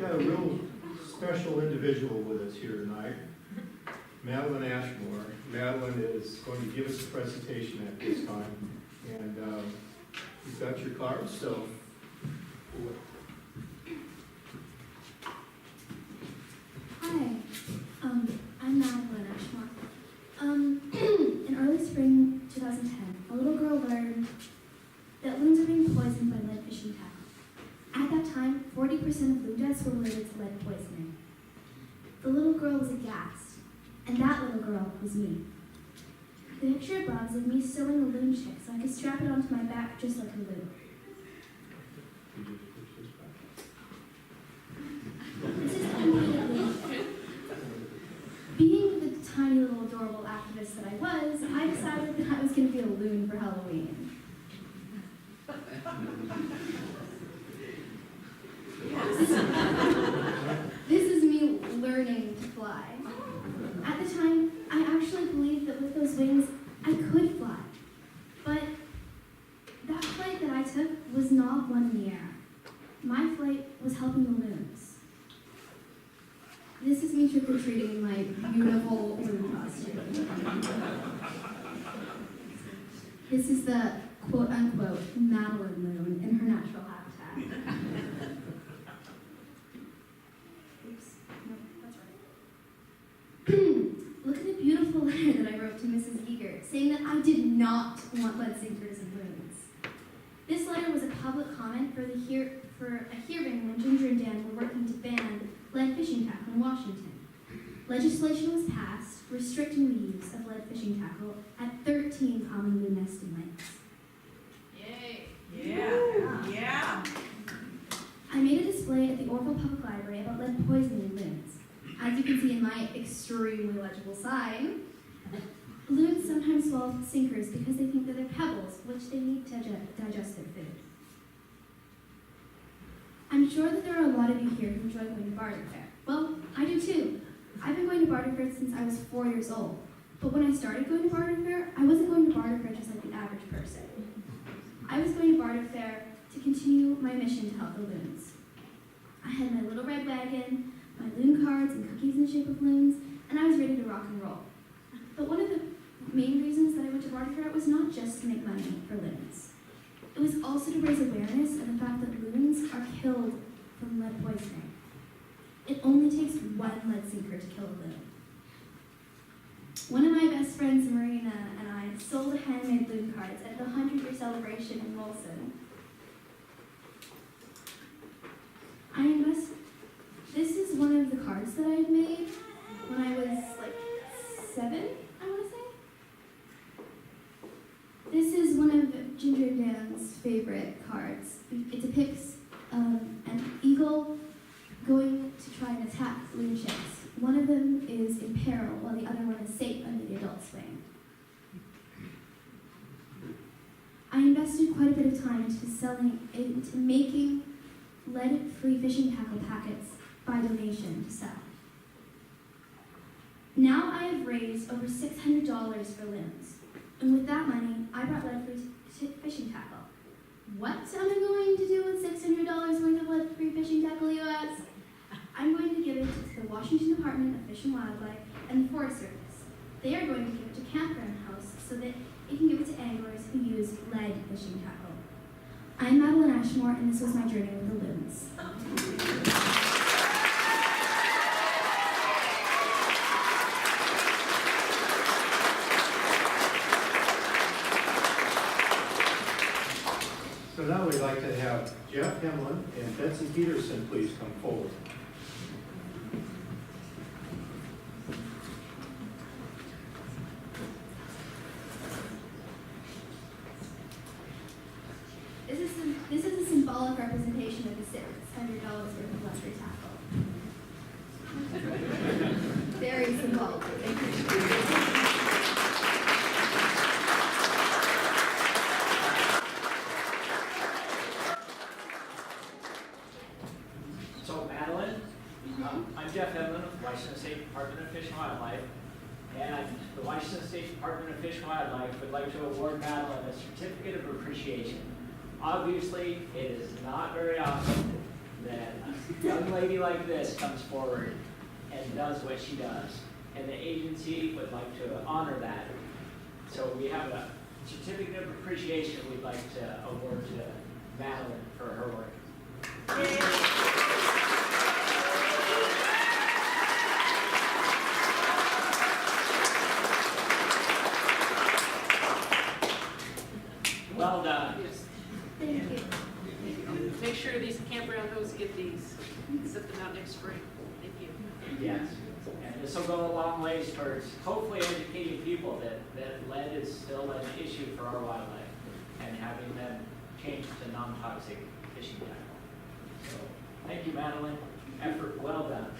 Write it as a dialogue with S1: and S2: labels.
S1: got a real special individual with us here tonight, Madeline Ashmore. Madeline is going to give us a presentation at this time, and you've got your cards, so.
S2: Hi, I'm Madeline Ashmore. In early spring 2010, a little girl learned that loons are being poisoned by lead fishing tackle. At that time, 40% of loon deaths were related to lead poisoning. The little girl was aghast, and that little girl was me. The picture above is of me sewing a loon chick so I could strap it onto my back just like a loon. This is immediately. Being the tiny little adorable activist that I was, I decided that I was going to be a loon for Halloween. This is me learning to fly. At the time, I actually believed that with those wings, I could fly. But that flight that I took was not one in the air. My flight was helping the loons. This is me trick-or-treating in my beautiful loon costume. This is the quote-unquote Madeline loon in her natural habitat. Oops. No, that's right. Look at the beautiful letter that I wrote to Mrs. Eager, saying that I did not want lead sinkers and loons. This letter was a public comment for a hearing when Ginger and Dan were working to ban lead fishing tackle in Washington. Legislation was passed restricting the use of lead fishing tackle at 13 common loon nesting lakes.
S3: Yay! Yeah! Yeah!
S2: I made a display at the Orville Public Library about lead poisoning in loons. As you can see in my extremely legible sign, loons sometimes swallow sinkers because they think that they're pebbles, which they need to digest their food. I'm sure that there are a lot of you here who enjoy going to barter fair. Well, I do too. I've been going to barter fair since I was 4 years old. But when I started going to barter fair, I wasn't going to barter fair just like the average person. I was going to barter fair to continue my mission to help the loons. I had my little red wagon, my loon cards and cookies in the shape of loons, and I was ready to rock and roll. But one of the main reasons that I went to barter fair was not just to make money for loons. It was also to raise awareness of the fact that loons are killed from lead poisoning. It only takes one lead sinker to kill a loon. One of my best friends, Marina, and I sold handmade loon cards at the 100-year celebration in Wilson. This is one of the cards that I had made when I was like 7, I want to say. This is one of Ginger and Dan's favorite cards. It depicts an eagle going to try and attack loon chicks. One of them is in peril, while the other one is safe under the adult swing. I invested quite a bit of time into making lead-free fishing tackle packets by donation to sell. Now I have raised over $600 for loons, and with that money, I bought lead-free fishing tackle. What am I going to do with $600 worth of lead-free fishing tackle, you ask? I'm going to give it to the Washington Department of Fish and Wildlife and the Forest Service. They are going to give it to Campground House so that it can give it to anglers who use lead fishing tackle. I'm Madeline Ashmore, and this was my journey with the loons.
S1: So now we'd like to have Jeff Hemlin and Betsy Peterson please come forward.
S2: This is a symbolic representation of the $600 worth of lead-free tackle. Very symbolic.
S4: So Madeline, I'm Jeff Edlin with the Washington State Department of Fish and Wildlife, and the Washington State Department of Fish and Wildlife would like to award Madeline a certificate of appreciation. Obviously, it is not very often that a young lady like this comes forward and does what she does. And the agency would like to honor that. So we have a certificate of appreciation we'd like to award to Madeline for her work. Well done.
S2: Thank you.
S5: Make sure these campground hosts get these. Set them out next spring. Thank you.
S4: Yes. And this will go a long ways towards hopefully educating people that lead is still an issue for our wildlife and having them change to non-toxic fishing tackle. So thank you, Madeline. Effort well done.